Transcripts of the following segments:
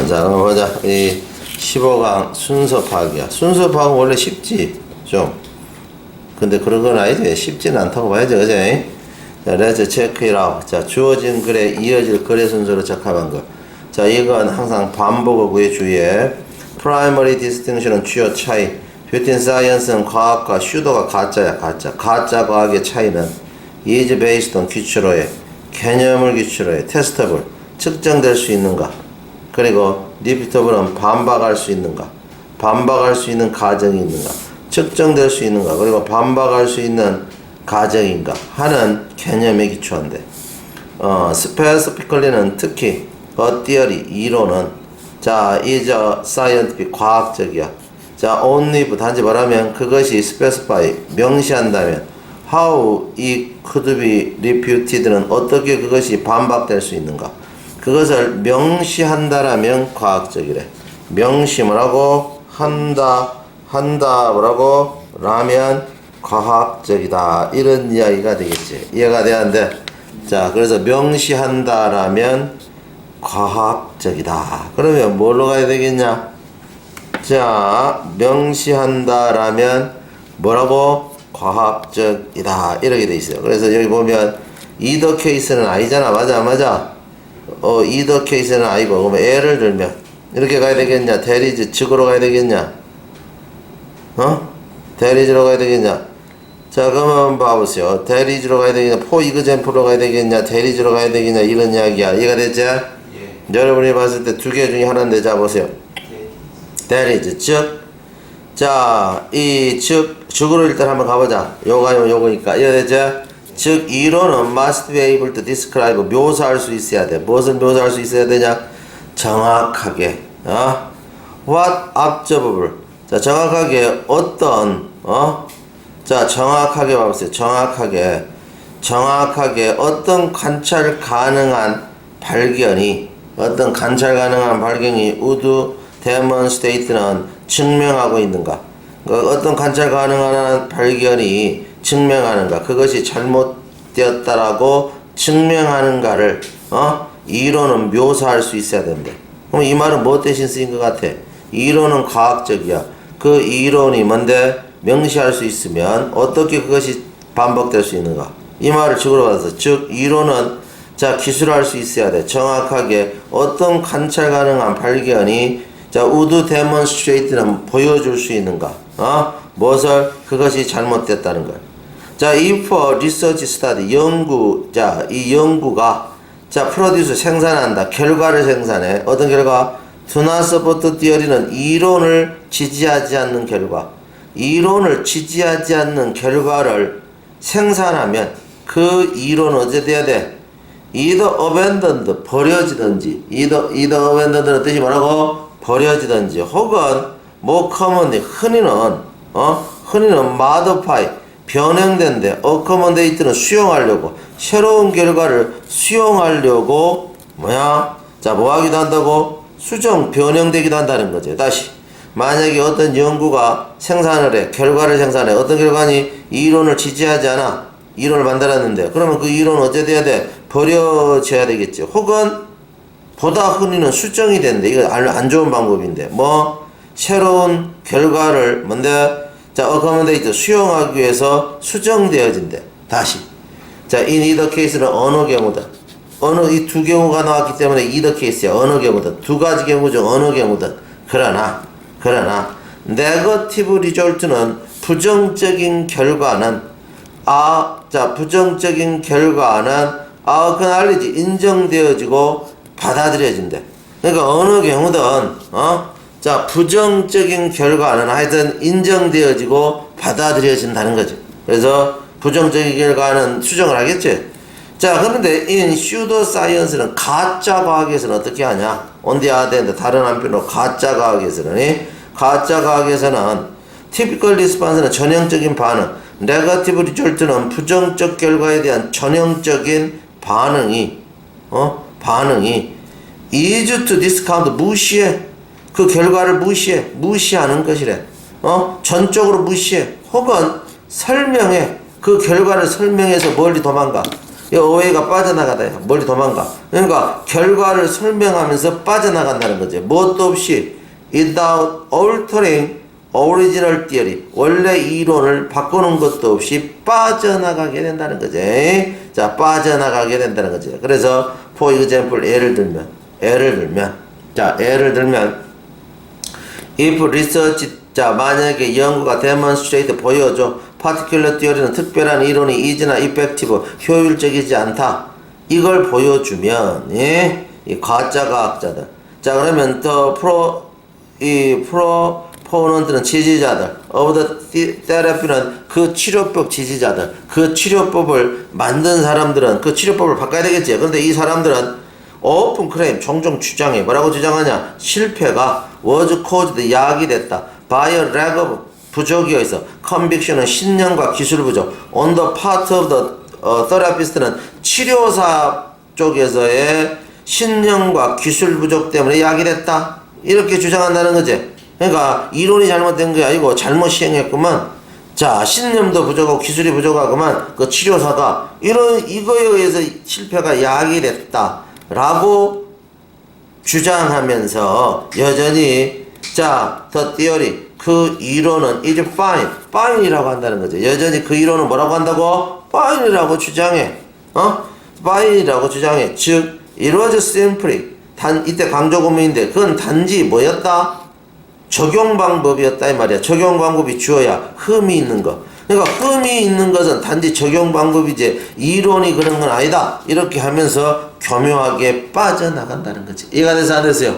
자, 그럼 보자. 이 15강 순서 파악이야. 순서 파악은 원래 쉽지, 좀. 근데 그런 건 아니지. 쉽지는 않다고 봐야지, 그지? 자, let's check it out. 자, 주어진 글에 이어질 글의 순서로 적합한 것. 자, 이건 항상 반복어 구의 주의에. primary distinction은 주요 차이. between science는 과학과 should가 가짜야, 가짜. 가짜 과학의 차이는 is based on 기초로에, 개념을 기초로에, testable, 측정될 수 있는가. 그리고 repeatable은 반박할 수 있는가. 반박할 수 있는 가정이 있는가. 측정될 수 있는가. 그리고 반박할 수 있는 가정인가 하는 개념에 기초한데, specifically는 특히 a theory, 이론은 자, is scientific, 과학적이야. 자, only if, 단지 말하면 그것이 specify, 명시한다면 how it could be refuted는 어떻게 그것이 반박될 수 있는가. 그것을 명시한다라면 과학적이래. 명시 뭐라고? 한다 뭐라고? 라면 과학적이다. 이런 이야기가 되겠지. 이해가 돼야 돼. 자, 그래서 명시한다라면 과학적이다. 그러면 뭘로 가야 되겠냐? 자, 명시한다라면 뭐라고? 과학적이다. 이렇게 돼 있어요. 그래서 여기 보면 either case는 아니잖아. 맞아. either case는 아니고, 그러면 예를 들면 이렇게 가야 되겠냐? there is, 즉으로 가야 되겠냐? there is로 가야 되겠냐? 자, 그러면 봐보세요. there is로 가야 되겠냐? for example로 가야 되겠냐? there is로 가야 되겠냐? 이런 이야기야. 이해가 됐지? 예. 여러분이 봤을 때 두 개 중에 하나인데, 자, 보세요. there is, 즉. 자, 이 즉으로 일단 한번 가보자. 요거 요거니까. 이해됐지? 즉, 이론은 must be able to describe, 묘사할 수 있어야 돼. 무엇을 묘사할 수 있어야 되냐? 정확하게. what observable. 자, 정확하게 어떤, 자, 정확하게 봐보세요. 정확하게 어떤 관찰 가능한 발견이 would demonstrate는 증명하고 있는가. 그러니까 어떤 관찰 가능한 발견이 증명하는가. 그것이 잘못되었다라고 증명하는가를, 이론은 묘사할 수 있어야 된대. 그럼 이 말은 뭐 대신 쓰인 것 같아? 이론은 과학적이야. 그 이론이 뭔데? 명시할 수 있으면 어떻게 그것이 반복될 수 있는가? 이 말을 즉으로 받아서, 즉 이론은 자, 기술할 수 있어야 돼. 정확하게 어떤 관찰 가능한 발견이 자, would demonstrate는 보여줄 수 있는가? 무엇을? 그것이 잘못됐다는 걸. 자, if a research study, 연구, 자, 이 연구가 자, produce, 생산한다. 결과를 생산해. 어떤 결과? do not support theory는 이론을 지지하지 않는 결과. 이론을 지지하지 않는 결과를 생산하면 그 이론은 어째 돼야 돼? either abandoned, 버려지든지. either abandoned는 뜻이 뭐라고? 버려지든지. 혹은 more commonly, 흔히는 modify, 변형된데, accommodate는 수용하려고, 새로운 결과를 수용하려고 자, 뭐 하기도 한다고? 변형되기도 한다는 거죠. 다시, 만약에 어떤 연구가 생산을 해, 결과를 생산해. 어떤 결과니? 이론을 지지하지 않아. 이론을 만들었는데, 그러면 그 이론은 어째 돼야 돼? 버려져야 되겠지. 혹은 보다 흔히는 수정이 되는데, 이거 안 좋은 방법인데, 새로운 결과를 뭔데? 자, accommodate, 수용하기 위해서 수정되어진대. 다시. 자, in either case는 어느 경우든. 이 두 경우가 나왔기 때문에 either case야. 어느 경우든. 두 가지 경우 중 어느 경우든. 그러나, negative result는 부정적인 결과는, 부정적인 결과는, acknowledge, 인정되어지고 받아들여진대. 그러니까 어느 경우든, 자, 부정적인 결과는 하여튼 인정되어지고 받아들여진다는 거지. 그래서 부정적인 결과는 수정을 하겠지. 자, 그런데 in pseudoscience는 가짜 과학에서는 어떻게 하냐? on the other hand, 다른 한편으로 가짜 과학에서는 typical response는 전형적인 반응, negative result는 부정적 결과에 대한 전형적인 반응이 is to discount, 무시해. 그 결과를 무시하는 것이래. 전적으로 무시해. 혹은 설명해. 그 결과를 설명해서 멀리 도망가. 이 away가 빠져나가다. 멀리 도망가. 그러니까 결과를 설명하면서 빠져나간다는 거지. 무엇도 없이 without altering original theory. 원래 이론을 바꾸는 것도 없이 빠져나가게 된다는 거지. 자, 빠져나가게 된다는 거지. 그래서 for example 예를 들면 자, 예를 들면 if research 자, 만약에 연구가 demonstrate 보여줘 particular theory는 특별한 이론이 is나 effective 효율적이지 않다. 이걸 보여주면 예? 이 가짜 과학자들. 자, 그러면 proponent는 지지자들, of the therapy는 그 치료법 지지자들, 그 치료법을 만든 사람들은 그 치료법을 바꿔야 되겠지. 그런데 이 사람들은 open claim 종종 주장해. 뭐라고 주장하냐? 실패가 was caused 야기됐다. by a lack of 부족이어 있어. conviction은 신념과 기술 부족. on the part of the therapist는 치료사 쪽에서의 신념과 기술 부족 때문에 야기됐다. 이렇게 주장한다는 거지. 그러니까 이론이 잘못된 게 아니고 잘못 시행했구만. 자, 신념도 부족하고 기술이 부족하구만. 그 치료사가 이거에 의해서 실패가 야기됐다 라고 주장하면서 여전히 자, the theory 그 이론은 is fine이라고 한다는 거죠. 여전히 그 이론은 뭐라고 한다고? fine이라고 주장해. fine이라고 주장해. 즉 it was simply 이때 강조 구문인데 그건 단지 뭐였다? 적용 방법이었다 이 말이야. 적용 방법이 주어야 흠이 있는 거. 그러니까 흠이 있는 것은 단지 적용 방법이지 이론이 그런 건 아니다. 이렇게 하면서 교묘하게 빠져나간다는 거지. 이해가 돼서 안 됐어요?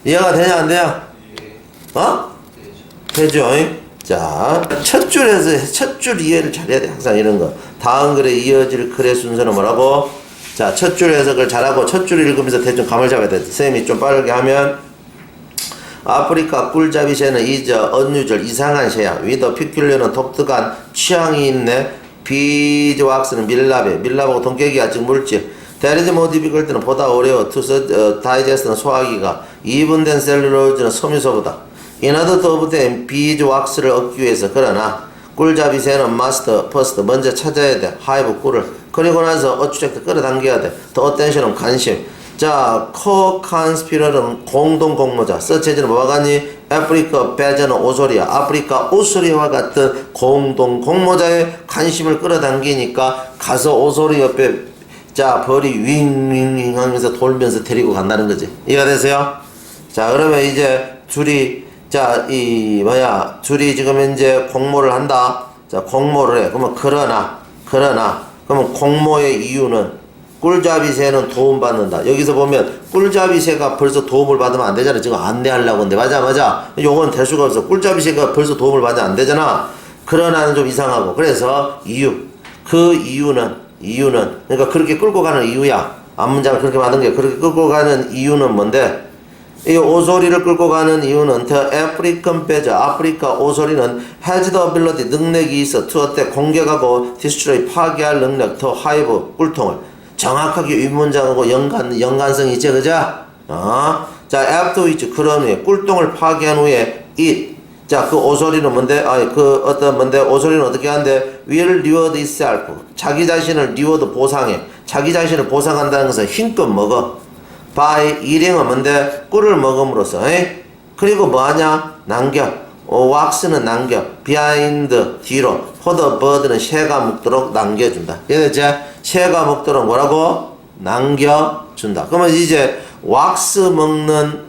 이해가 되냐 안 돼요? 되죠? 자, 첫 줄 이해를 잘해야 돼. 항상 이런 거. 다음 글에 이어질 글의 순서는 뭐라고? 자, 첫 줄 해석을 잘하고 첫 줄 읽으면서 대충 감을 잡아야 돼. 쌤이 좀 빠르게 하면 아프리카 꿀잡이 새는 unusual 이상한 새야. with peculiar는 독특한 취향이 있네. 비즈왁스는 밀랍하고 동격이야. 즉 물질. there is more difficult는 보다 어려워. to digest는 소화하기가. 이분된 셀룰로즈는 섬유소보다. in order to obtain 비즈왁스를 얻기 위해서 그러나 꿀잡이 새는 must first 먼저 찾아야 돼. 하이브 꿀을. 그리고 나서 어추젝트 끌어당겨야 돼. 더 attention은 관심. 자, co-conspiror는 공동 공모자. 서체지는 뭐가 같니? 아프리카 배저는 오소리야. 아프리카 오소리와 같은 공동 공모자의 관심을 끌어당기니까 가서 오소리 옆에 자 벌이 윙윙윙 하면서 돌면서 데리고 간다는 거지. 이해가 되세요? 자, 그러면 이제 둘이 둘이 지금 현재 공모를 한다. 자, 공모를 해. 그러면 그러나 그러면 공모의 이유는 꿀잡이 새는 도움받는다. 여기서 보면 꿀잡이 새가 벌써 도움을 받으면 안 되잖아. 지금 안내하려고 하는데. 맞아. 요건 될 수가 없어. 꿀잡이 새가 벌써 도움을 받으면 안 되잖아. 그러나는 좀 이상하고. 그래서 그 이유는 그러니까 그렇게 끌고 가는 이유야. 앞문장을 그렇게 만든 게 그렇게 끌고 가는 이유는 뭔데? 이 오소리를 끌고 가는 이유는 the African badger 아프리카 오소리는 has the ability 능력이 있어 to attack 공격하고 destroy 파괴할 능력 더 하이브 꿀통을 정확하게 윗문장하고 연관성이 있지, 그죠? 자, afterwards, 그런 후에, 꿀똥을 파괴한 후에, it. 자, 그 오소리는 뭔데? 오소리는 어떻게 하는데? will reward itself. 자기 자신을 reward 보상해. 자기 자신을 보상한다는 것은 힘껏 먹어. by eating은 뭔데? 꿀을 먹음으로써, 그리고 뭐 하냐? 남겨. 왁스는 남겨. behind, 뒤로. for the bird는 새가 먹도록 남겨준다. 이해됐지? 새가 먹도록 뭐라고? 남겨준다. 그러면 이제 왁스 먹는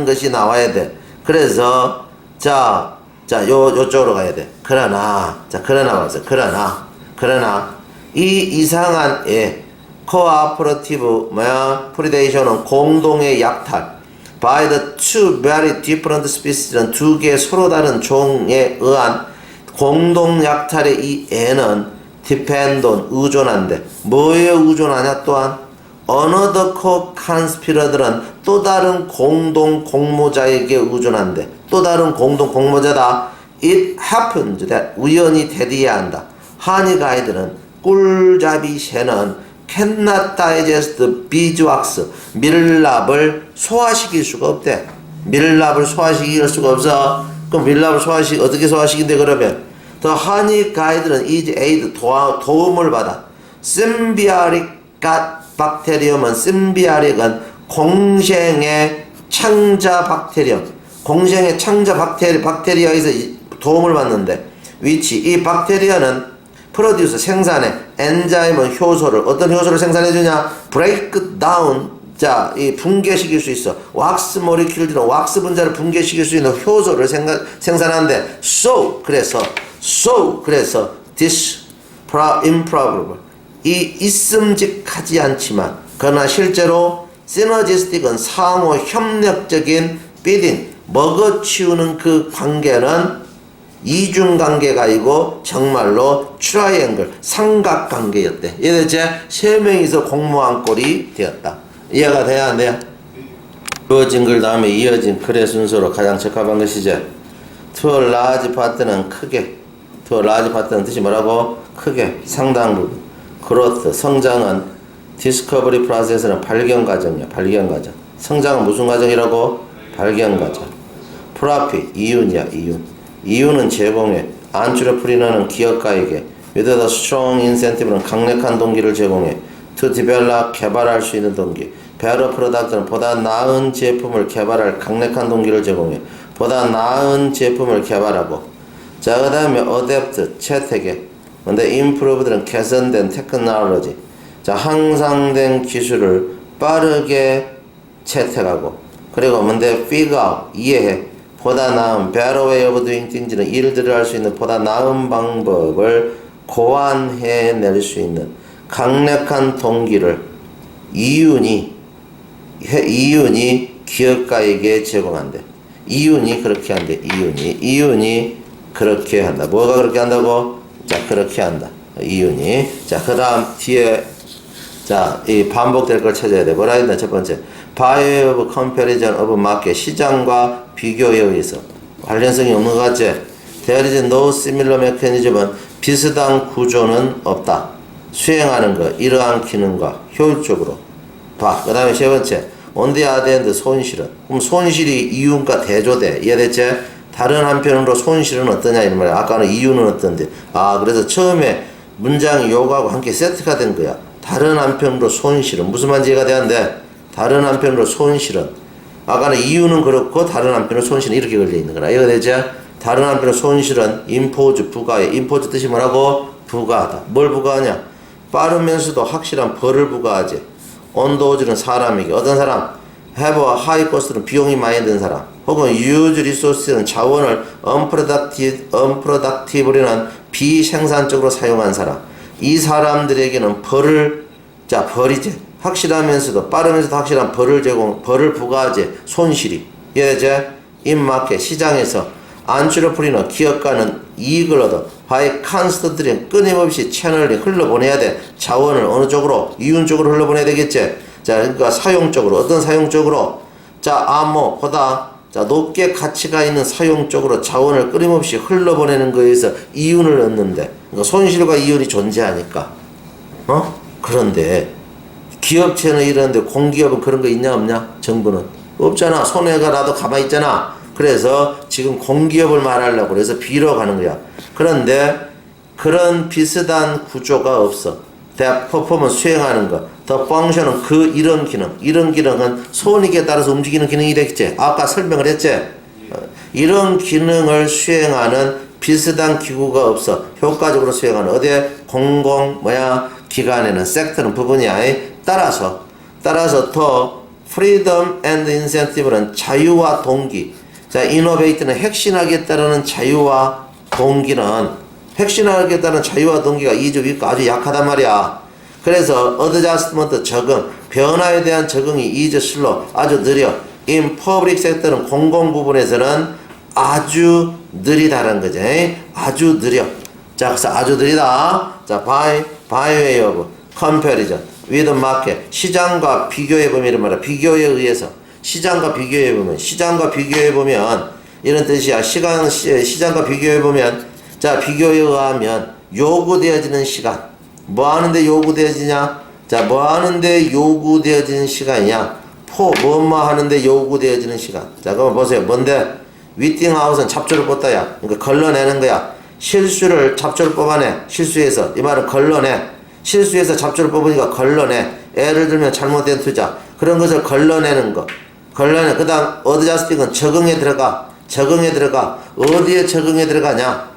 것이 나와야 돼. 그래서 요쪽으로 가야 돼. 그러나 이 이상한 코아퍼러티브 프리데이션은 공동의 약탈 by the two very different species는 두 개의 서로 다른 종에 의한 공동 약탈의 이 애는 depend on 의존한데 뭐에 의존하냐 또한 another co-conspirator들은 또 다른 공동 공모자에게 의존한데 또 다른 공동 공모자다. it happens that 우연히 되어야 한다. 한이 가이드는 꿀잡이 새는 cannot digest beeswax 밀랍을 소화시킬 수가 없대. 밀랍을 소화시킬 수가 없어. 그럼 밀랍을 어떻게 소화시킨대 그러면? The honey guide는 is aid 도움을 받아. 심비아릭 박테리움은 심비아릭은 공생의 창자 박테리움, 공생의 창자 박테리아에서 도움을 받는데 위치 이 박테리아는 프로듀스 생산해 엔자임은 효소를 어떤 효소를 생산해 주냐 브레이크 다운 자 이 붕괴시킬 수 있어 왁스 모리큘들은 왁스 분자를 붕괴시킬 수 있는 효소를 생산하는데 그래서 this improbable 이 있음직하지 않지만 그러나 실제로 시너지스틱은 상호 협력적인 비딩 먹어치우는 그 관계는 이중관계가 아니고 정말로 트라이앵글 삼각관계였대. 이래서 세 명이서 공모한 꼴이 되었다. 이해가 돼야 안 돼요? 주어진 글 다음에 이어진 글의 순서로 가장 적합한 것이죠. To a large part는 크게 To a large part는 뜻이 뭐라고? 크게 상당 부분 growth 성장은 discovery process는 발견 과정이야. 발견 과정 성장은 무슨 과정이라고? 발견 과정 profit 이윤이야. 이윤은 제공해 entrepreneur는 기업가에게 with a strong incentive는 강력한 동기를 제공해 to develop 개발할 수 있는 동기 better product는 보다 나은 제품을 개발할 강력한 동기를 제공해 보다 나은 제품을 개발하고 자 그 다음에 adapt 채택해 근데 improve들은 개선된 technology 자 향상된 기술을 빠르게 채택하고 그리고 뭔데 figure out 이해해 보다 나은 better way of doing things는 일들을 할 수 있는 보다 나은 방법을 고안해낼 수 있는 강력한 동기를 이윤이 기업가에게 제공한대. 이윤이 그렇게 한대. 이윤이 그렇게 한다. 뭐가 그렇게 한다고? 자 그렇게 한다. 이윤이. 자 그 다음 뒤에 자 이 반복될 걸 찾아야 돼. 뭐라 했나 첫 번째 by way of comparison of market 시장과 비교에 의해서 관련성이 없는 것 같지? There is no similar mechanism은 비슷한 구조는 없다. 수행하는 것, 이러한 기능과 효율적으로 봐. 그 다음에 세 번째 on the other hand 손실은 그럼 손실이 이윤과 대조돼. 이해됐지? 다른 한편으로 손실은 어떠냐 이 말이야. 아까는 이윤은 어떤데 그래서 처음에 문장이 요거하고 함께 세트가 된 거야. 다른 한편으로 손실은 무슨 말인지 이해가 되는데 다른 한편으로 손실은 아까는 이유는 그렇고 다른 한편으로 손실은 이렇게 걸려 있는 거라. 이거 되죠? 다른 한편으로 손실은 임포즈 부가해. 임포즈 뜻이 뭐라고? 부가하다. 뭘 부가하냐? 빠르면서도 확실한 벌을 부가하지. 온도즈는 사람에게 어떤 사람? have a high cost는 비용이 많이 든 사람. 혹은 use resource는 자원을 unproductively는 비생산적으로 사용한 사람. 이 사람들에게는 벌을 벌이지. 확실하면서도 빠르면서도 확실한 벌을 부과하지. 손실이 이제 인마켓 시장에서 안트레프리너 기업가는 이익을 얻어 by constantly 끊임없이 채널링 흘러보내야 돼. 자원을 어느 쪽으로? 이윤 쪽으로 흘러보내야 되겠지. 자 그러니까 사용적으로 어떤 사용적으로? 보다 높게 가치가 있는 사용적으로 자원을 끊임없이 흘러보내는 거에서 이윤을 얻는데 그러니까 손실과 이윤이 존재하니까 그런데 기업체는 이러는데 공기업은 그런 거 있냐 없냐? 정부는 없잖아. 손해가 나도 가만히 있잖아. 그래서 지금 공기업을 말하려고 그래서 비로 가는 거야. 그런데 그런 비슷한 구조가 없어. 대학 퍼포먼스 수행하는 거. 더 펑션은 이런 기능은 손익에 따라서 움직이는 기능이 되겠지. 아까 설명을 했지. 이런 기능을 수행하는 비슷한 기구가 없어. 효과적으로 수행하는 어디에 기관에는 섹터는 부분이야. 따라서 더 freedom and incentive는 자유와 동기. 자, innovate는 혁신하겠다는 자유와 동기는 혁신하겠다는 자유와 동기가 아주 약하단 말이야. 그래서 adjustment 적응, 변화에 대한 적응이 slow, 아주 느려. in public sector는 공공 부분에서는 아주 느리다는 거지. 아주 느려. 자, 그래서 아주 느리다. 자, by way of comparison with market 시장과 비교해보면 이런 말이야. 비교에 의해서 시장과 비교해보면 이런 뜻이야. 시장과 비교해보면 자 비교에 의하면 요구되어지는 시간 뭐 하는데 요구되어지냐? 자 뭐 하는데 요구되어지는 시간이냐? 뭐뭐 하는데 요구되어지는 시간. 자 그럼 보세요. 뭔데? 위팅하우스는 잡초를 뽑다야. 그러니까 걸러내는 거야. 잡초를 뽑아내. 실수해서 이 말은 걸러내. 실수해서 잡초를 뽑으니까 걸러내. 예를 들면 잘못된 투자. 그런 것을 걸러내는 거. 걸러내. 그 다음, 어드저스팅은 적응에 들어가. 적응에 들어가. 어디에 적응에 들어가냐?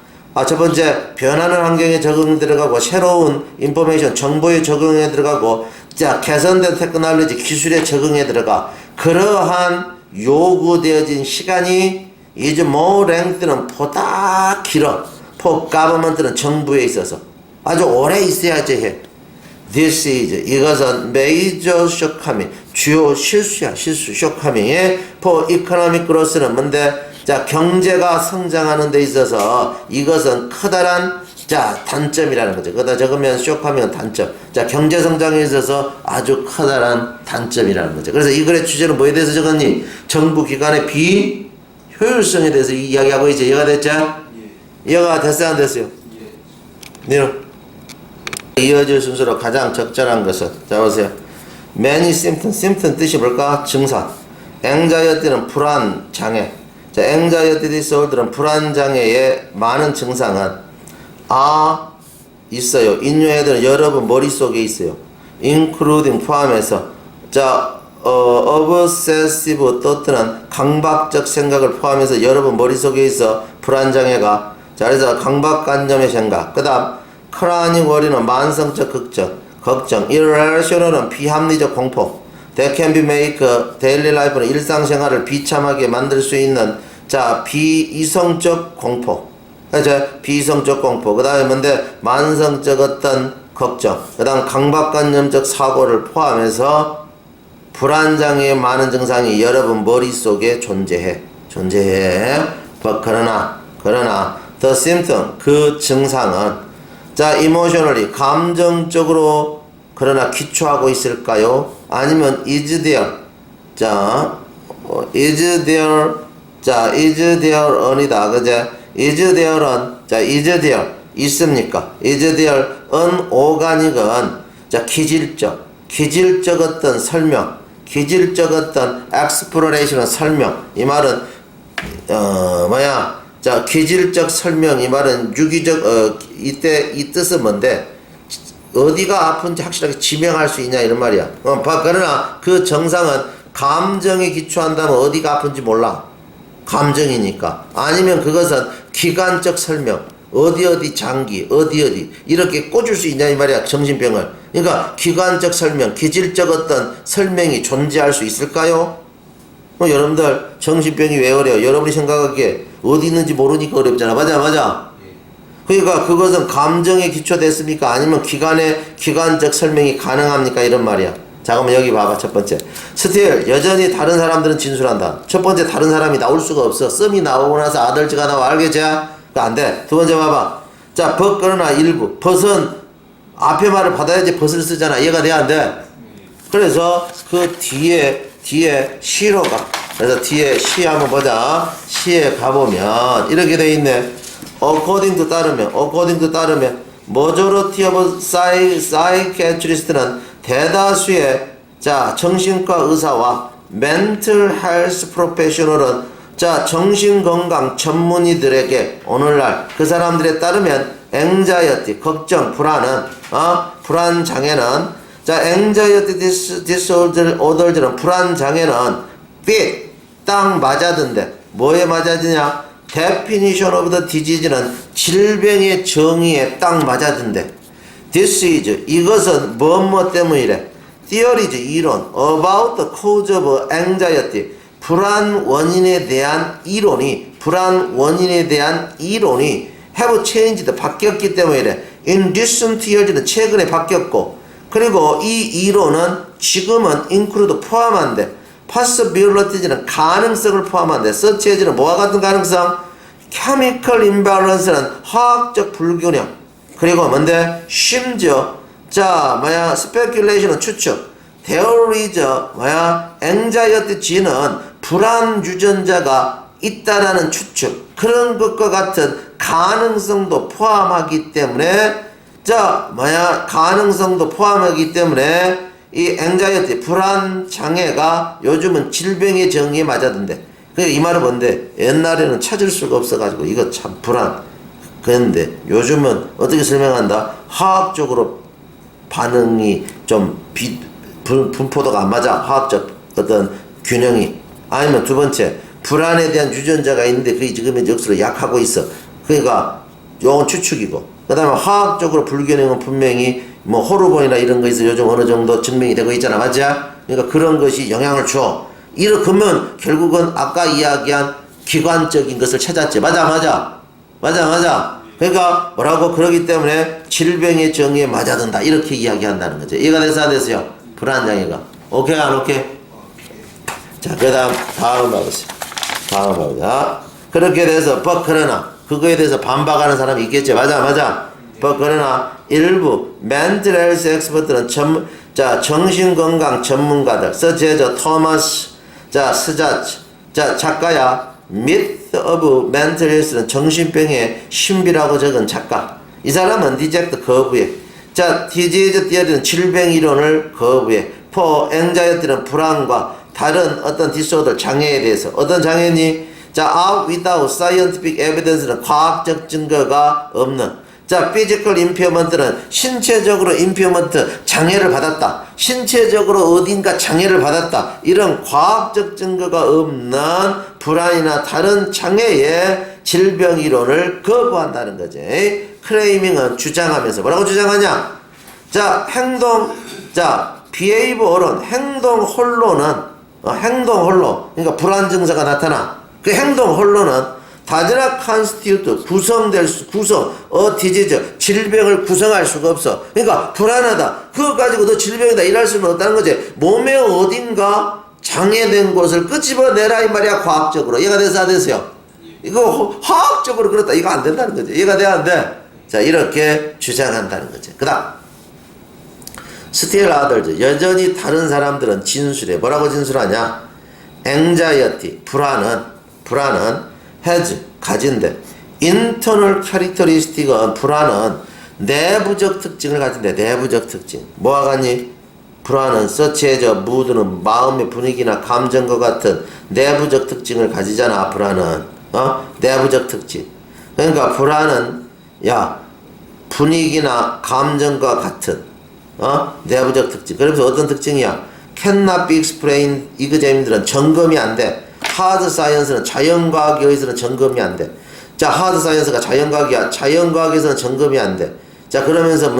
첫 번째, 변하는 환경에 적응 들어가고, 새로운 인포메이션, 정보에 적응에 들어가고, 자, 개선된 테크놀로지, 기술에 적응에 들어가. 그러한 요구되어진 시간이 is more length는 보다 길어. for government는 정부에 있어서. 아주 오래 있어야지 해. This is, 이것은 major shortcoming, 주요 실수야, 실수, shortcoming의 for economic growth는 뭔데? 자, 경제가 성장하는 데 있어서 이것은 커다란, 자, 단점이라는 거죠. 거기다 적으면 shortcoming은 단점. 자, 경제 성장에 있어서 아주 커다란 단점이라는 거죠. 그래서 이 글의 주제는 뭐에 대해서 적었니? 정부 기관의 비효율성에 대해서 이야기하고 있지. 이해가 됐죠? 예. 이해가 됐어요, 안 됐어요? 예. 네. 이어질 순서로 가장 적절한 것은, 자 보세요. many symptoms, symptom 뜻이 뭘까? 증상. anxiety는 불안, 장애. 자, anxiety disorder는 불안 장애의 많은 증상은 있어요. in your head는 여러분 머릿속에 있어요. including 포함해서. 자, obsessive thought는 강박적 생각을 포함해서 여러분 머릿속에 있어. 불안 장애가. 자, 그래서 강박관념의 생각. 그 다음 chronic worry는 만성적 걱정. irrational은 비합리적 공포. That can be make daily life는 일상생활을 비참하게 만들 수 있는, 자, 비이성적 공포. 그죠? 비이성적 공포. 그 다음에 뭔데? 만성적 어떤 걱정. 그 다음 강박관념적 사고를 포함해서 불안장애의 많은 증상이 여러분 머릿속에 존재해. 그러나 the symptom, 그 증상은, 자, emotionally, 감정적으로 그러나 기초하고 있을까요? 아니면 is there, 자, is there on이다. 그제? is there은, 자, is there 있습니까? is there an organic은, 자, 기질적 어떤 설명, 기질적 어떤 exploration은 설명. 이 말은 자, 기질적 설명. 이 말은 유기적, 이때 이 뜻은 뭔데? 어디가 아픈지 확실하게 지명할 수 있냐 이런 말이야. 그러나 그 정상은 감정에 기초한다면 어디가 아픈지 몰라. 감정이니까. 아니면 그것은 기관적 설명. 어디 장기, 어디 이렇게 꽂을 수 있냐 이 말이야. 정신병을. 그러니까 기관적 설명, 기질적 어떤 설명이 존재할 수 있을까요? 여러분들 정신병이 왜 어려워? 여러분이 생각하기에 어디 있는지 모르니까 어렵잖아. 맞아. 그러니까 그것은 감정에 기초됐습니까? 아니면 기관적 설명이 가능합니까? 이런 말이야. 자, 그러면 여기 봐봐. 첫 번째. 스틸, 여전히 다른 사람들은 진술한다. 첫 번째, 다른 사람이 나올 수가 없어. 썸이 나오고 나서 아들지가 나와. 알겠지? 그거 안 돼. 두 번째 봐봐. 자, 벗 그러나 일부. 벗은 앞에 말을 받아야지 벗을 쓰잖아. 이해가 돼? 안 돼? 그래서 그 뒤에 시로가. 그래서 뒤에 시 한번 보자. 시에 가보면 이렇게 돼 있네. according to 따르면 majority of psychiatrist는 대다수의, 자, 정신과 의사와 mental health professional은, 자, 정신건강 전문의들에게 오늘날 그 사람들에 따르면 anxiety, 걱정, 불안은, 불안 장애는, 자, anxiety disorder는 불안 장애는 fit, 딱 맞아든데. 뭐에 맞아드냐? definition of the disease는 질병의 정의에 딱 맞아든데. This is, 이것은 뭐뭐 때문이래. theories, 이론, about the cause of anxiety, 불안 원인에 대한 이론이 have changed, 바뀌었기 때문이래. in recent years는 최근에 바뀌었고, 그리고 이 이론은 지금은 include 포함한데, possibility는 가능성을 포함한데, such as는 뭐와 같은 가능성? chemical imbalance는 화학적 불균형. 그리고 뭔데? 심지어, 자, speculation은 추측. there is, anxiety G는 불안 유전자가 있다라는 추측. 그런 것과 같은 가능성도 포함하기 때문에, 자, 가능성도 포함하기 때문에 이 anxiety, 불안 장애가 요즘은 질병의 정의에 맞아든대. 이 말은 뭔데? 옛날에는 찾을 수가 없어가지고 이거 참 불안. 그런데 요즘은 어떻게 설명한다? 화학적으로 반응이 좀 분포도가 안 맞아. 화학적 어떤 균형이. 아니면 두 번째, 불안에 대한 유전자가 있는데 그게 지금 역수로 약하고 있어. 그러니까 요건 추측이고. 그 다음에 화학적으로 불균형은 분명히 뭐 호르몬이나 이런 거에서 요즘 어느 정도 증명이 되고 있잖아. 맞아? 그러니까 그런 것이 영향을 줘. 이러면 결국은 아까 이야기한 기관적인 것을 찾았지. 맞아. 그러니까 뭐라고 그러기 때문에 질병의 정의에 맞아든다. 이렇게 이야기한다는 거죠. 이해가 돼서 안 됐어요? 불안장애가. 오케이 안 오케이? 자, 그 다음 봐보세요. 그렇게 돼서 그러나 그거에 대해서 반박하는 사람이 있겠지. 맞아. 그러나 일부 mental health expert들은 정신건강 전문가들 such as 토마스 스자츠 작가야 Myth of Mental Health는 정신병의 신비라고 적은 작가. 이 사람은 디젝트 거부해. 디지즈 티어리는 질병 이론을 거부해. for anxiety는 불안과 다른 어떤 디소더 장애에 대해서. 어떤 장애니? out without scientific evidence는 과학적 증거가 없는. physical impairment는 신체적으로 impairment 장애를 받았다. 신체적으로 어딘가 장애를 받았다. 이런 과학적 증거가 없는 불안이나 다른 장애의 질병 이론을 거부한다는 거지. 클레이밍은 주장하면서 뭐라고 주장하냐? behavior은 행동 홀로는 그러니까 불안 증세가 나타나. 그 행동 홀로는 다즈나 컨스티튜트 디지즈 질병을 구성할 수가 없어. 그러니까 불안하다. 그거 가지고 너 질병이다 일할 수는 없다는 거지. 몸의 어딘가 장애된 곳을 끄집어내라 이 말이야. 과학적으로. 이해가 돼서 안 됐어요? 이거 화학적으로 그렇다. 이거 안 된다는 거지. 이해가 돼 안 돼? 자, 이렇게 주장한다는 거지. 그 다음 still others 여전히 다른 사람들은 진술해. 뭐라고 진술하냐? anxiety 불안은 has 가진대. internal characteristic은 불안은 내부적 특징을 가진대. 내부적 특징. 뭐와 같니? 불안은 such as mood는 마음의 분위기나 감정과 같은 내부적 특징을 가지잖아. 불안은 내부적 특징. 그러니까 불안은 분위기나 감정과 같은 내부적 특징. 그래서 어떤 특징이야? cannot be explained. 이그제임들은 점검이 안 돼. 하드 사이언스는 자연과학에 의해서는 점검이 안 돼. 하드 사이언스가 자연과학이야. 자연과학에서는 점검이 안 돼. 그러면서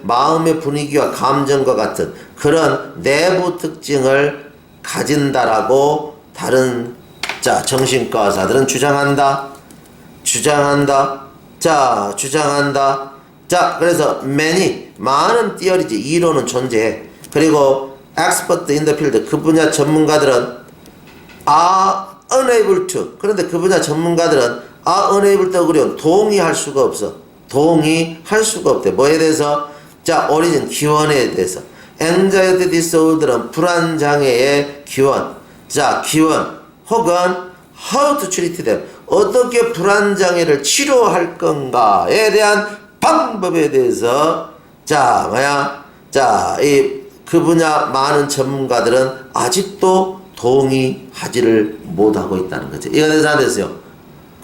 마음의 분위기와 감정과 같은 그런 내부 특징을 가진다라고 다른 정신과 의사들은 주장한다. 그래서 많은 띠어리지 이론은 존재해. 그리고 expert in the field 그 분야 전문가들은 are unable to. 그런데 그 분야 전문가들은 are unable to 그려 동의할 수가 없어. 동의할 수가 없대. 뭐에 대해서? origin 기원에 대해서. anxiety disorder는 불안 장애의 기원. 기원 혹은 how to treat them. 어떻게 불안 장애를 치료할 건가에 대한 방법에 대해서 그 분야 많은 전문가들은 아직도 동의하지를 못하고 있다는 거죠. 이거 돼서 안 됐어요.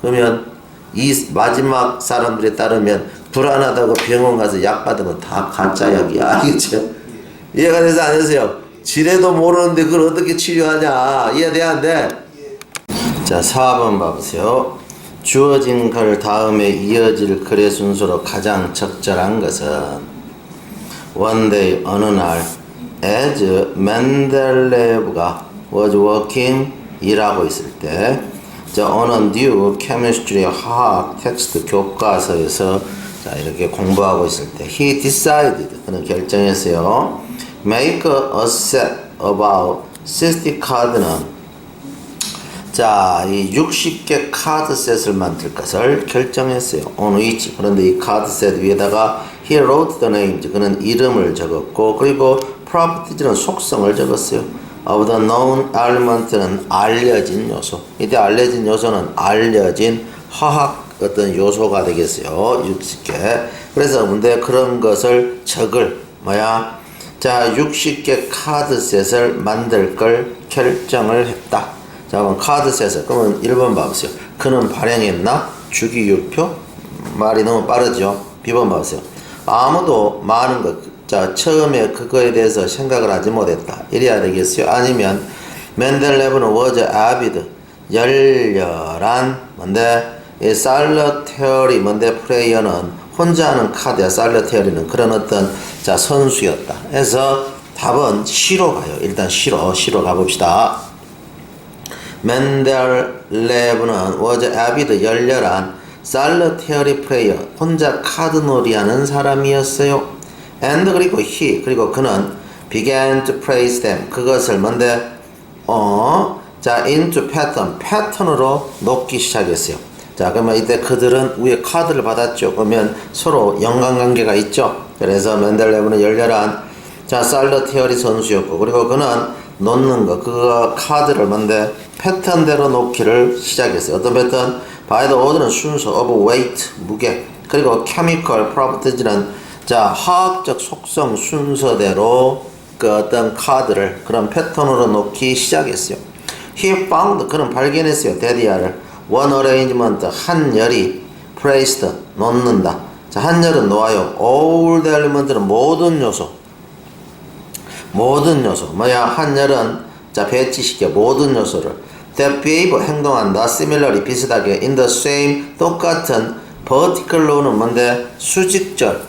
그러면 이 마지막 사람들에 따르면 불안하다고 병원 가서 약 받으면 다 가짜 약이야. 알겠죠? 이해가 돼서 안 됐어요. 지레도 모르는데 그걸 어떻게 치료하냐. 이해돼 안 돼? 4번 봐보세요. 주어진 글 다음에 이어질 글의 순서로 가장 적절한 것은 One day 어느 날 as 멘델레프가 was working 일하고 있을 때 on a new chemistry 화학 텍스트 교과서에서 이렇게 공부하고 있을 때 he decided 그는 결정했어요. make a set about 60 카드는 이 60개 카드셋을 만들 것을 결정했어요. on which 그런데 이 카드셋 위에다가 he wrote the names 그는 이름을 적었고 그리고 properties는 속성을 적었어요. of the known element는 알려진 요소. 이때 알려진 요소는 알려진 화학 어떤 요소가 되겠어요. 60개. 그래서 그런 것을 적을 60개 카드셋을 만들 걸 결정을 했다. 그럼 카드셋을 그러면 1번 봐보세요. 그는 발행했나? 주기율표? 말이 너무 빠르죠. B번 봐보세요. 아무도 많은 것 자, 처음에 그거에 대해서 생각을 하지 못했다. 이래야 되겠어요. 아니면 맨델레브는 was avid, 열렬한 뭔데 이 살러테어리 뭔데 플레이어는 혼자 하는 카드야. 살러테어리는 그런 어떤 자 선수였다. 그래서 답은 C로 가요. 일단 C로 가봅시다. 맨델레브는 was avid, 열렬한 살러테어리 플레이어, 혼자 카드놀이하는 사람이었어요. and 그리고 he, 그리고 그는 began to praise them, 그것을 뭔데 자 into 패턴으로 놓기 시작했어요. 자, 그러면 이때 그들은 위에 카드를 받았죠. 그러면 서로 연관관계가 있죠. 그래서 맨델레브는 열렬한 자 살러테어리 선수였고, 그리고 그는 놓는 거, 그거 카드를 뭔데 패턴대로 놓기를 시작했어요. 어떤 패턴? by the order는 순서, of weight 무게, 그리고 chemical properties는 자 화학적 속성 순서대로 그 어떤 카드를 그런 패턴으로 놓기 시작했어요. He found, 그는 발견했어요. 데디아를 one arrangement, 한 열이 placed, 놓는다. 자, 한 열은 놓아요. all the element는 모든 요소 뭐야? 한 열은 자 배치시켜 모든 요소를 that behave, 행동한다. similarly, 비슷하게 in the same, 똑같은 vertical로는 뭔데 수직적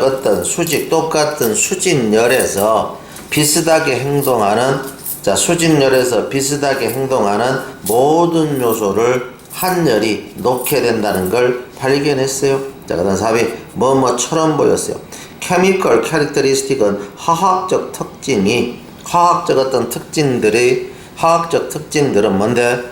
어떤 똑같은 수직열에서 비슷하게 행동하는 자 수직열에서 비슷하게 행동하는 모든 요소를 한 열이 놓게 된다는 걸 발견했어요. 자, 그다음 4비 뭐뭐처럼 보였어요. chemical characteristic은 화학적 특징들은 뭔데?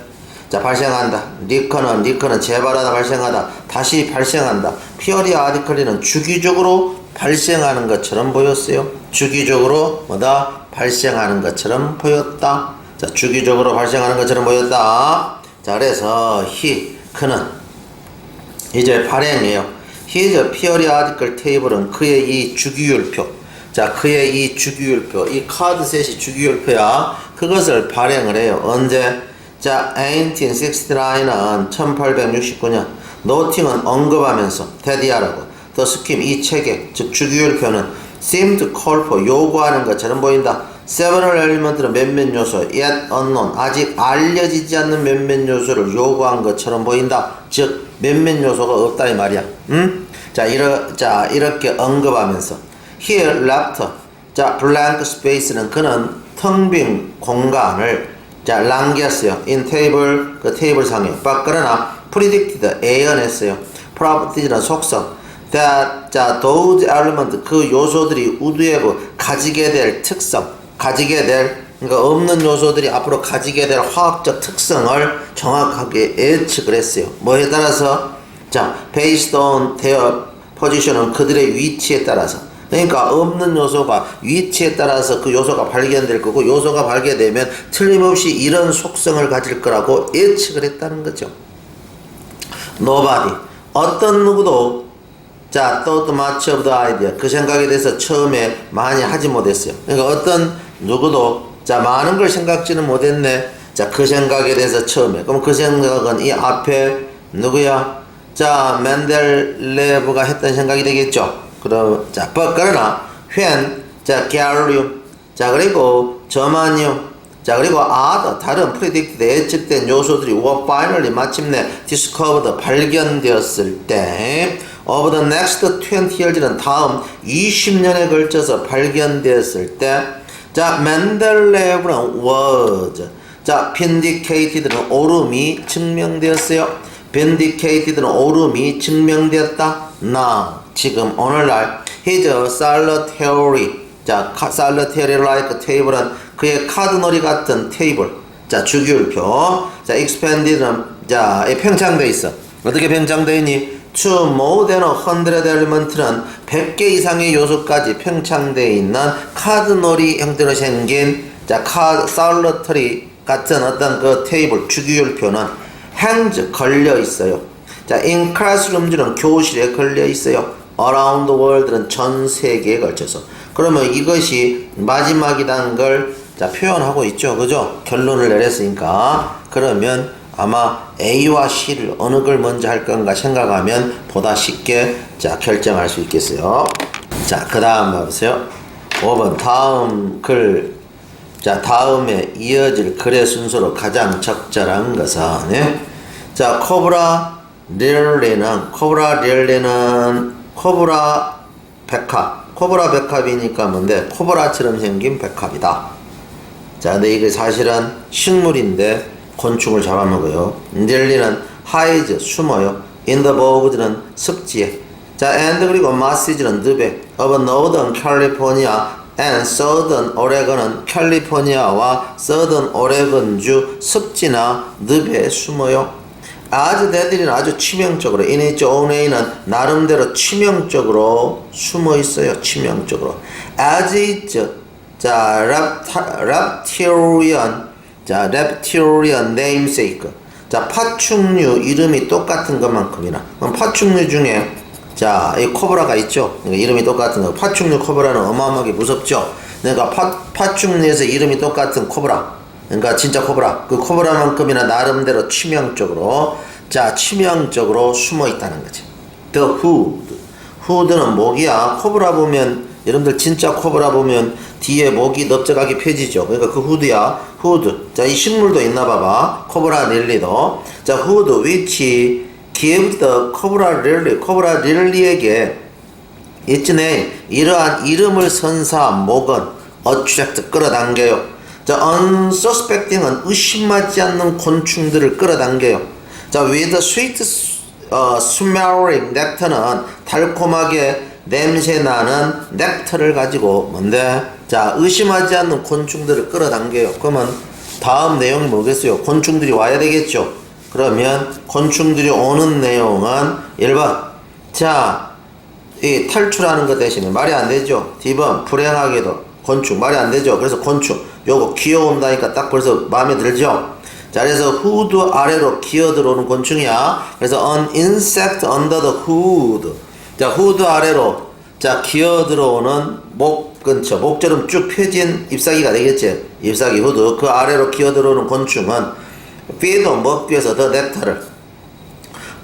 자, 발생한다. 리커는 재발하다, 발생하다, 다시 발생한다. 피어리 아디컬리는 주기적으로 발생하는 것처럼 보였어요. 주기적으로 뭐다? 발생하는 것처럼 보였다. 자, 주기적으로 발생하는 것처럼 보였다. 자, 그래서 그는 이제 발행이에요. His periodical table은 그의 이 주기율표. 자, 그의 이 주기율표, 이 카드셋이 주기율표야. 그것을 발행을 해요. 언제? 자, 1869는 1869년. 노팅은 언급하면서 데디아라고. 더 스킴 이 책에 즉 주기율표는 seemed call for 요구하는 것처럼 보인다. several element는 몇몇 요소 yet unknown 아직 알려지지 않는 몇몇 요소를 요구한 것처럼 보인다. 즉 몇몇 요소가 없다 이 말이야. 자, 이렇게 언급하면서 here left 자 blank space는 그는 텅 빈 공간을 자 남겼어요. in table 그 테이블 상에. 그러나 predicted 예언했어요. properties는 속성 that 자 those element 그 요소들이 would have 가지게 될 특성, 그러니까 없는 요소들이 앞으로 가지게 될 화학적 특성을 정확하게 예측을 했어요. 뭐에 따라서? 자, based on their position은 그들의 위치에 따라서. 그러니까 없는 요소가 위치에 따라서 그 요소가 발견될 거고, 요소가 발견되면 틀림없이 이런 속성을 가질 거라고 예측을 했다는 거죠. Nobody 어떤 누구도 자 thought much of the idea 그 생각에 대해서 처음에 많이 하지 못했어요. 그러니까 어떤 누구도 자 많은 걸 생각지는 못했네. 자 그 생각에 대해서 처음에. 그럼 그 생각은 이 앞에 누구야? 자 맨델레브가 했던 생각이 되겠죠. 그러나 when 자 gallium 자 그리고 저마늄 자 그리고 다른 predicted 예측된 요소들이 were finally 마침내 discovered 발견되었을 때 over the next 20 years는 다음 20년에 걸쳐서 발견되었을 때 자 맨델레브는 was 자 vindicated는 옳음이 증명되었어요. vindicated는 옳음이 증명되었다. now 지금 오늘날 his salutary 자 salutary like table은 그의 카드놀이 같은 테이블 자 주기율표 자 expanded는 자 팽창돼 있어. 어떻게 팽창돼 있니? to more than 100 element는 100개 이상의 요소까지 팽창돼 있는 카드놀이 형태로 생긴 자 salutary 같은 어떤 그 테이블 주기율표는 hangs 걸려 있어요. 자 in classrooms는 교실에 걸려 있어요. around the world는 전 세계에 걸쳐서. 그러면 이것이 마지막이라는 걸 자 표현하고 있죠. 그죠? 결론을 내렸으니까. 그러면 아마 A와 C를 어느 걸 먼저 할 건가 생각하면 보다 쉽게 자 결정할 수 있겠어요. 자, 그 다음 봐보세요. 5번 다음 글, 자, 다음에 이어질 글의 순서로 가장 적절한 것은, 네? 자, 코브라 릴리는 코브라 백합. 코브라 백합이니까 뭔데? 코브라처럼 생긴 백합이다. 자, 근데 이게 사실은 식물인데 곤충을 잡아먹어요. 릴리는 하이즈, 숨어요. 인더버그들은 습지에. 자, and 그리고 마시즈는 늪에. of northern California and southern Oregon은 캘리포니아와 southern 오레곤주 습지나 늪에 숨어요. as 대들이는 아주 치명적으로, in its own way는 나름대로 치명적으로 숨어 있어요. 치명적으로. as its, 자, reptilian namesake. 자, 파충류 이름이 똑같은 것만큼이나. 그럼 파충류 중에, 자, 이 코브라가 있죠. 그러니까 이름이 똑같은 거. 파충류 코브라는 어마어마하게 무섭죠. 그러니까 파충류에서 이름이 똑같은 코브라. 그러니까 진짜 코브라. 그 코브라만큼이나 나름대로 치명적으로, 자, 치명적으로 숨어 있다는 거지. The hood. hood는 목이야. 코브라 보면, 여러분들 진짜 코브라 보면 뒤에 목이 넓적하게 펴지죠. 그러니까 그 후드야. 후드. 자, 이 식물도 있나 봐봐. 코브라 릴리도. 자, 후드 which give the 코브라 릴리. 코브라 릴리에게 있지네. 이러한 이름을 선사한 목은 attract 끌어당겨요. 자, unsuspecting은 의심하지 않는 곤충들을 끌어당겨요. 자, with sweet smelling nectar는 달콤하게 냄새나는 넥타를 가지고 뭔데? 자, 의심하지 않는 곤충들을 끌어당겨요. 그러면 다음 내용이 뭐겠어요? 곤충들이 와야 되겠죠. 그러면 곤충들이 오는 내용은 1번. 자, 이 탈출하는 것 대신에 말이 안 되죠. D번 불행하게도 곤충 말이 안 되죠. 그래서 곤충 요거 기어온다니까 딱 벌써 마음에 들죠. 자, 그래서 후드 아래로 기어 들어오는 곤충이야. 그래서 an insect under the hood. 자, 후드 아래로, 자, 기어 들어오는 목 근처, 목처럼 쭉 펴진 잎사귀가 되겠지. 잎사귀 후드. 그 아래로 기어 들어오는 곤충은 feed 먹기 위해서 the nectar를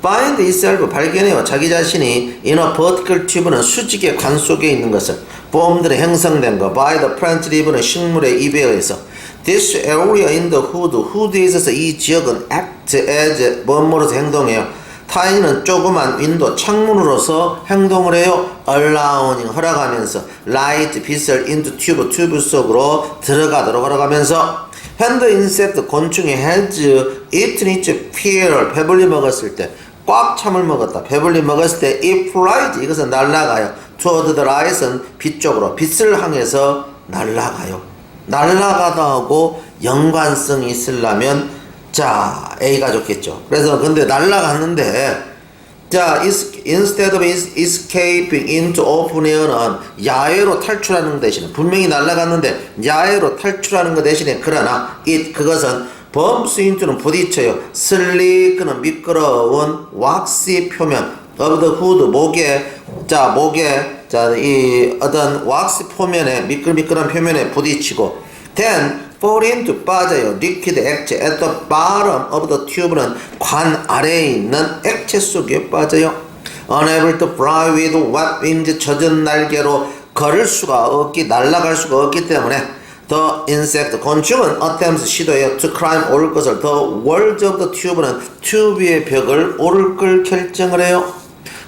find itself 발견해요. 자기 자신이 in a vertical tube는 수직의 관 속에 있는 것을 formed 형성된 거 by the plant leaf는 식물의 잎에 의해서 this area in the hood hood에 있어서 이 지역은 act as 뭐뭐로서 행동해요. 타인은 조그만 윈도 창문으로서 행동을 해요. allowing 허락하면서 light 빛을 into 튜브 속으로 들어가도록 허락하면서 when the insect 곤충이 has eaten its fill 배불리 먹었을 때 꽉 참을 먹었다. 배불리 먹었을 때 it flies 이것은 날아가요. toward the light은 빛 쪽으로 빛을 향해서 날아가요. 날아가다 하고 연관성이 있으려면 자, A가 좋겠죠. 그래서 근데 날아갔는데 자, instead of escaping into open air는 야외로 탈출하는 대신에 분명히 날아갔는데 야외로 탈출하는 것 대신에 그러나 그것은 bumps into는 부딪혀요. slick는 미끄러운 왁시 표면 of the hood 목에 자, 이 어떤 왁스 표면에 미끌미끌한 표면에 부딪히고 then fall into 빠져요. liquid 액체 at the bottom of the tube는 관 아래에 있는 액체 속에 빠져요. unable to fly with wet wings 젖은 날개로 걸을 수가 없기 날아갈 수가 없기 때문에 the insect 곤충은 attempts 시도해요. to climb 오를 것을 the walls of the tube는 튜브의 벽을 오를 걸 결정을 해요.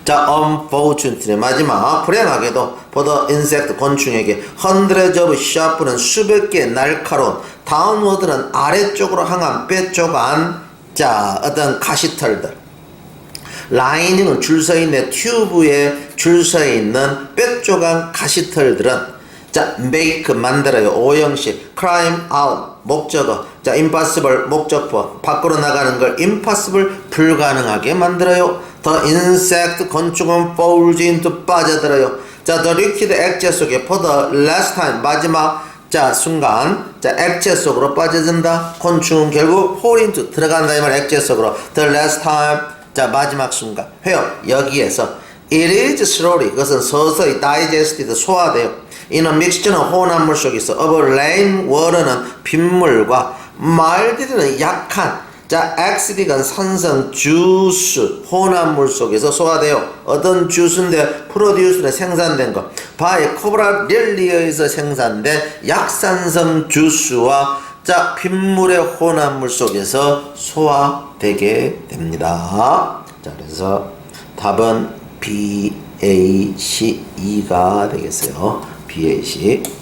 자, unfortunately 마지막 불행하게도 for the insect 곤충에게 hundreds of sharp는 수백 개의 날카로운 downward는 아래쪽으로 향한 뾰족한 자 어떤 가시털들 라인ing은 줄 서 있는 튜브에 줄 서 있는 뾰족한 가시털들은 자, make 만들어요. 오형식 climb out 목적어 자, impossible 목적어 밖으로 나가는 걸 impossible 불가능하게 만들어요. The insect 곤충은 falls into 빠져들어요. 자, the liquid 액체 속에 for the last time 마지막 자 순간 자 액체 속으로 빠져든다. 곤충은 결국 fall into 들어간다 이 말 액체 속으로 the last time 자 마지막 순간 회요 여기에서 it is slowly 그것은 서서히 digested 소화돼요. in a mixture는 혼합물 속에서 of rain water는 빗물과 mild는 약한 자, 엑스릭은 산성 주스 혼합물 속에서 소화돼요. 어떤 주스인데 프로듀스는 생산된 거. 바의 코브라렐리아에서 생산된 약산성 주스와 자, 핏물의 혼합물 속에서 소화되게 됩니다. 자, 그래서 답은 BAC 2가 되겠어요. BAC.